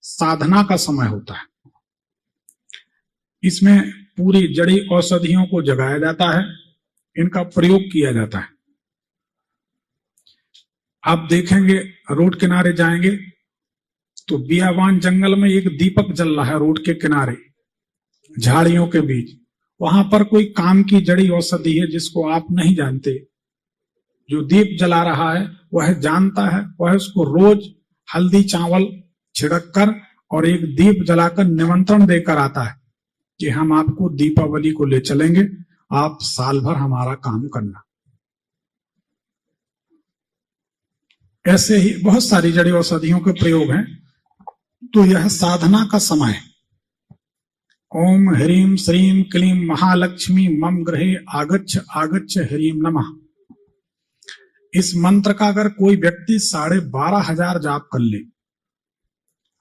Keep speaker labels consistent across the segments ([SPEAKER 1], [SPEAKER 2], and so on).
[SPEAKER 1] साधना का समय होता है। इसमें पूरी जड़ी औषधियों को जगाया जाता है, इनका प्रयोग किया जाता है। आप देखेंगे रोड किनारे जाएंगे तो बियाबान जंगल में एक दीपक जल रहा है रोड के किनारे झाड़ियों के बीच। वहां पर कोई काम की जड़ी औषधि है जिसको आप नहीं जानते। जो दीप जला रहा है वह जानता है, वह उसको रोज हल्दी चावल छिड़क कर और एक दीप जलाकर निमंत्रण देकर आता है कि हम आपको दीपावली को ले चलेंगे, आप साल भर हमारा काम करना। ऐसे ही बहुत सारी जड़ी औषधियों के प्रयोग हैं। तो यह साधना का समय है। ओम ह्रीम श्रीम क्लीम महालक्ष्मी मम गृहे आगच्छ आगच्छ ह्रीम नमः। इस मंत्र का अगर कोई व्यक्ति 12,500 जाप कर ले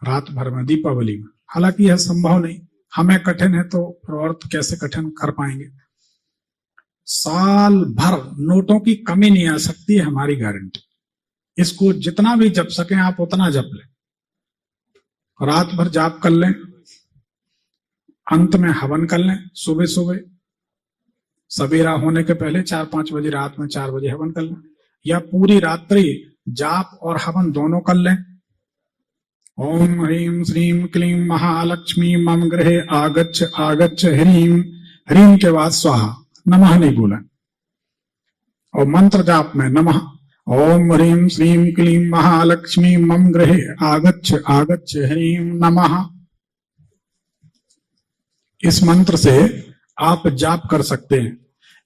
[SPEAKER 1] रात भर में दीपावली में, हालांकि यह संभव नहीं, हमें कठिन है तो प्रवर्त कैसे कठिन कर पाएंगे। साल भर नोटों की कमी नहीं आ सकती है हमारी गारंटी। इसको जितना भी जप सकें आप उतना जप लें, रात भर जाप कर लें, अंत में हवन कर लें। सुबह सुबह सवेरा होने के पहले 4-5 बजे, रात में 4 बजे हवन कर लें, या पूरी रात्रि जाप और हवन दोनों कर लें। ओम ह्रीम श्रीम क्लीम महालक्ष्मी मम गृहे आगच्छ आगच्छ ह्रीम। ह्रीम के बाद स्वाहा, नमः नहीं बोला। और मंत्र जाप में नमः ओम ह्रीम श्रीम क्लीम महालक्ष्मी मम गृहे आगच्छ आगच्छ ह्रीम नमः। इस मंत्र से आप जाप कर सकते हैं।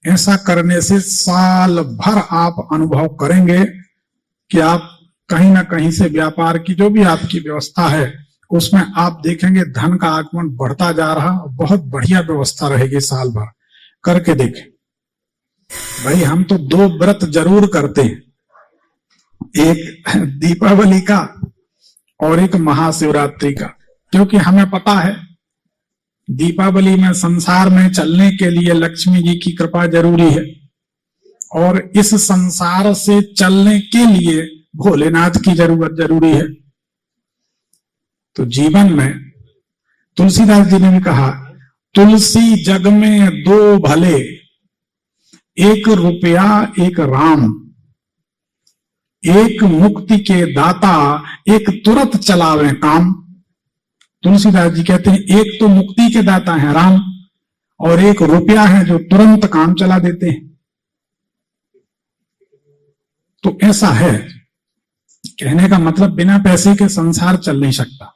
[SPEAKER 1] ऐसा करने से साल भर आप अनुभव करेंगे कि आप कहीं ना कहीं से व्यापार की जो भी आपकी व्यवस्था है उसमें आप देखेंगे धन का आगमन बढ़ता जा रहा। बहुत बढ़िया व्यवस्था रहेगी साल भर। करके देखें। भाई हम तो 2 व्रत जरूर करते हैं, एक दीपावली का और एक महाशिवरात्रि का, क्योंकि हमें पता है दीपावली में संसार में चलने के लिए लक्ष्मी जी की कृपा जरूरी है, और इस संसार से चलने के लिए भोलेनाथ की जरूरत जरूरी है। तो जीवन में तुलसीदास जी ने भी कहा, तुलसी जग में 2 भले, एक रुपया एक राम, एक मुक्ति के दाता, एक तुरंत चलावे काम। तुलसीदास जी कहते हैं एक तो मुक्ति के दाता है राम, और एक रुपया है जो तुरंत काम चला देते हैं। तो ऐसा है, कहने का मतलब बिना पैसे के संसार चल नहीं सकता।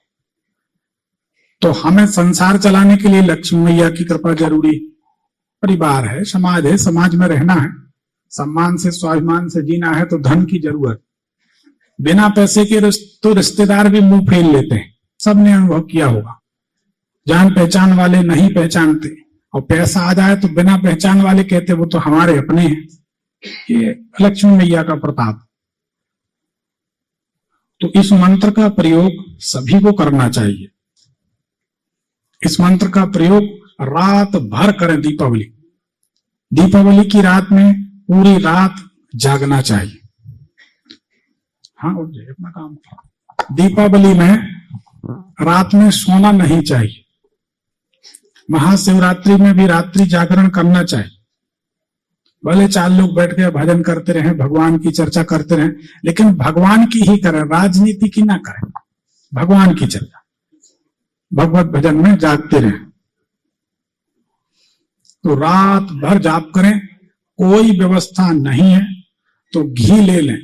[SPEAKER 1] तो हमें संसार चलाने के लिए लक्ष्मी मैया की कृपा जरूरी। परिवार है, समाज है, समाज में रहना है, सम्मान से स्वाभिमान से जीना है, तो धन की जरूरत। बिना पैसे के तो रिश्तेदार भी मुंह फेर लेते हैं, सबने अनुभव किया होगा। जान पहचान वाले नहीं पहचानते, और पैसा आ जाए तो बिना पहचान वाले कहते वो तो हमारे अपने हैं। ये लक्ष्मी मैया का प्रताप। तो इस मंत्र का प्रयोग सभी को करना चाहिए। इस मंत्र का प्रयोग रात भर करें। दीपावली की रात में पूरी रात जागना चाहिए। हाँ, अपना काम। दीपावली में रात में सोना नहीं चाहिए। महाशिवरात्रि में भी रात्रि जागरण करना चाहिए। भले 4 लोग बैठ के भजन करते रहे, भगवान की चर्चा करते रहे, लेकिन भगवान की ही करें, राजनीति की ना करें। भगवान की चर्चा, भगवत भजन में जागते रहे। तो रात भर जाप करें। कोई व्यवस्था नहीं है तो घी ले लें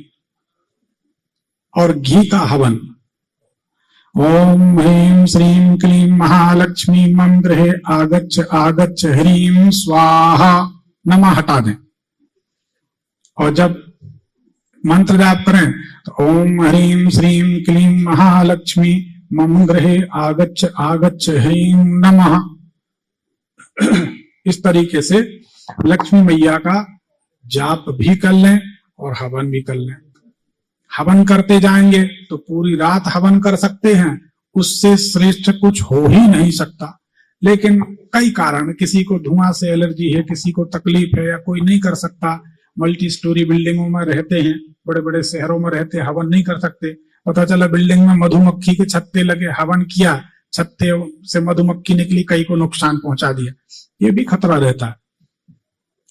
[SPEAKER 1] और घी का हवन। ओम ह्रीम श्रीम क्लीम महालक्ष्मी मम गृहे आगच्छ आगच्छ ह्रीम स्वाहा, नमः हटा दें। और जब मंत्र जाप करें तो ओम ह्रीम श्रीम क्लीम महालक्ष्मी मम गृहे आगच्छ आगच्छ ह्रीम नमः। इस तरीके से लक्ष्मी मैया का जाप भी कर लें और हवन भी कर लें। हवन करते जाएंगे तो पूरी रात हवन कर सकते हैं, उससे श्रेष्ठ कुछ हो ही नहीं सकता। लेकिन कई कारण, किसी को धुआं से एलर्जी है, किसी को तकलीफ है, या कोई नहीं कर सकता, मल्टी स्टोरी बिल्डिंगों में रहते हैं, बड़े बड़े शहरों में रहते हैं, हवन नहीं कर सकते, पता चला बिल्डिंग में मधुमक्खी के छत्ते लगे, हवन किया, छत्ते से मधुमक्खी निकली, कई को नुकसान पहुंचा दिया, ये भी खतरा रहता है।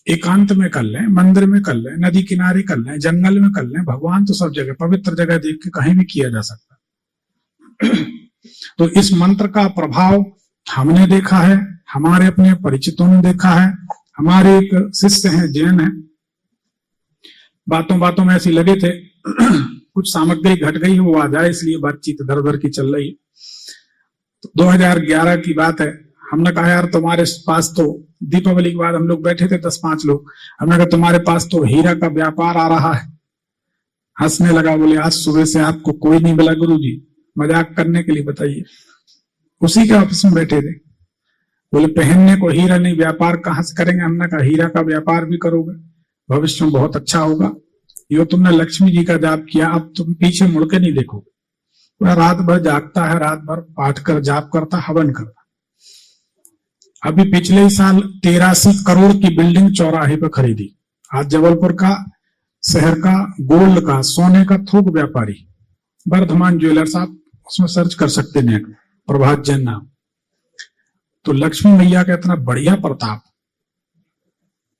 [SPEAKER 1] एकांत में कर लें, मंदिर में कर लें, नदी किनारे कर लें, जंगल में कर लें, भगवान तो सब जगह, पवित्र जगह देख के कहीं भी किया जा सकता। तो इस मंत्र का प्रभाव हमने देखा है, हमारे अपने परिचितों ने देखा है। हमारे एक शिष्य हैं, जैन हैं, बातों बातों में ऐसी लगे थे कुछ सामग्री घट गई, वो आ जाए, इसलिए बातचीत इधर उधर की चल रही। तो 2011 की बात है। हमने कहा यार तुम्हारे पास तो, दीपावली के बाद हम लोग बैठे थे 10-5 लोग, हमने कहा तुम्हारे पास तो हीरा का व्यापार आ रहा है। हंसने लगा, बोले आज सुबह से आपको कोई नहीं मिला गुरुजी, मजाक करने के लिए बताइए। उसी के ऑफिस में बैठे थे, बोले पहनने को हीरा नहीं, व्यापार कहां से करेंगे। हमने कहा हीरा का व्यापार भी करोगे, भविष्य में बहुत अच्छा होगा। यो तुमने लक्ष्मी जी का जाप किया, अब तुम पीछे मुड़ के नहीं देखोगे। वह रात भर जागता है, रात भर पाठ कर जाप करता, हवन करता। अभी पिछले ही साल 83 करोड़ की बिल्डिंग चौराहे पर खरीदी। आज जबलपुर का, शहर का गोल्ड का, सोने का थोक व्यापारी वर्धमान ज्वेलर्स, आप उसमें सर्च कर सकते हैं, प्रभात जैन नाम। तो लक्ष्मी मैया का इतना बढ़िया प्रताप।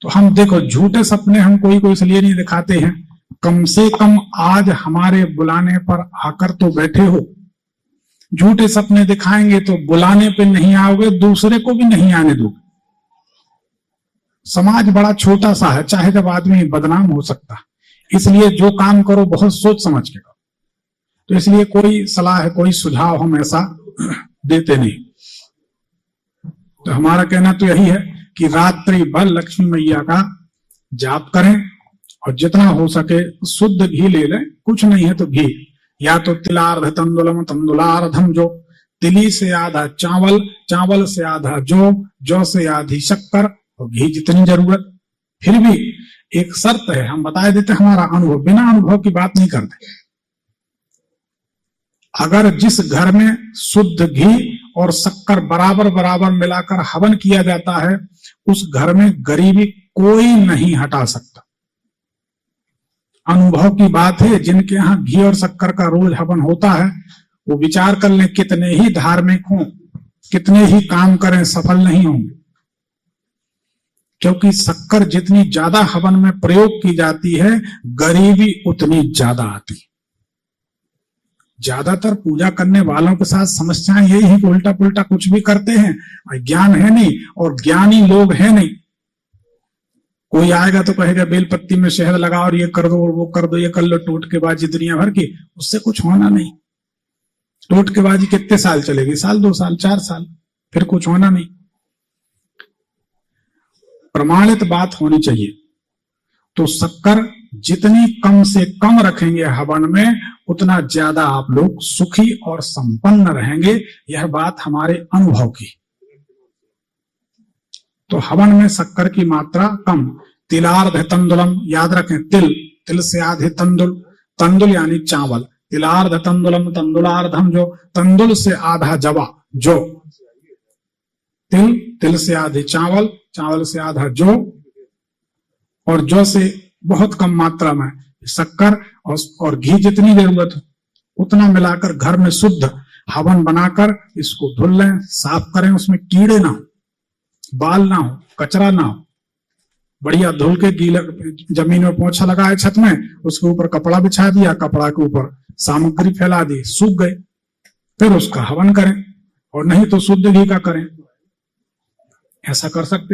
[SPEAKER 1] तो हम देखो, झूठे सपने हम कोई को इसलिए नहीं दिखाते हैं, कम से कम आज हमारे बुलाने पर आकर तो बैठे हो। झूठे सपने दिखाएंगे तो बुलाने पे नहीं आओगे, दूसरे को भी नहीं आने दोगे। समाज बड़ा छोटा सा है, चाहे जब आदमी बदनाम हो सकता है, इसलिए जो काम करो बहुत सोच समझ के करो। तो इसलिए कोई सलाह, कोई सुझाव हम ऐसा देते नहीं। तो हमारा कहना तो यही है कि रात्रि भर लक्ष्मी मैया का जाप करें, और जितना हो सके शुद्ध घी ले लें, कुछ नहीं है तो घी, या तो तिलार्ध तंदुलम तंदुलार्धम, जो तिली से आधा चावल, चावल से आधा जौ से आधी शक्कर, और घी जितनी जरूरत। फिर भी एक शर्त है, हम बता देते हमारा अनुभव, बिना अनुभव की बात नहीं करते। अगर जिस घर में शुद्ध घी और शक्कर बराबर बराबर मिलाकर हवन किया जाता है, उस घर में गरीबी कोई नहीं हटा सकता। अनुभव की बात है, जिनके यहाँ घी और शक्कर का रोज हवन होता है, वो विचार कर लें, कितने ही धार्मिक हों, कितने ही काम करें, सफल नहीं होंगे। क्योंकि शक्कर जितनी ज्यादा हवन में प्रयोग की जाती है, गरीबी उतनी ज्यादा आती है। ज्यादातर पूजा करने वालों के साथ समस्याएं यही है कि उल्टा पुल्टा कुछ भी करते हैं, ज्ञान है नहीं और ज्ञानी लोग है नहीं। कोई आएगा तो कहेगा बेलपत्ती में शहद लगाओ और ये कर दो और वो कर दो, ये कर लो, टोटकेबाजी दुनिया भर की, उससे कुछ होना नहीं। टोटकेबाजी कितने साल चलेगी? साल, 2 साल, 4 साल, फिर कुछ होना नहीं। प्रमाणित बात होनी चाहिए। तो शक्कर जितनी कम से कम रखेंगे हवन में, उतना ज्यादा आप लोग सुखी और संपन्न रहेंगे। यह बात हमारे अनुभव की। तो हवन में शक्कर की मात्रा कम। तिलार्ध तंदुलम, याद रखें, तिल से आधे तंदुल, तंदुल यानी चावल, तिलार्ध तंदुलम तंदुलार्धम, जो तंदुल से आधा जवा, जो तिल से आधे चावल, चावल से आधा जौ, और जौ से बहुत कम मात्रा में शक्कर, और घी जितनी जरूरत हो उतना मिलाकर घर में शुद्ध हवन बनाकर इसको धुल लें, साफ करें, उसमें कीड़े ना हो, बाल ना हो, कचरा ना हो। बढ़िया धुल के गीला, जमीन में पोंछा लगाए छत में, उसके ऊपर कपड़ा बिछा दिया, कपड़ा के ऊपर सामग्री फैला दी, सूख गए, फिर उसका हवन करें, और नहीं तो शुद्ध घी का करें। ऐसा कर सकते।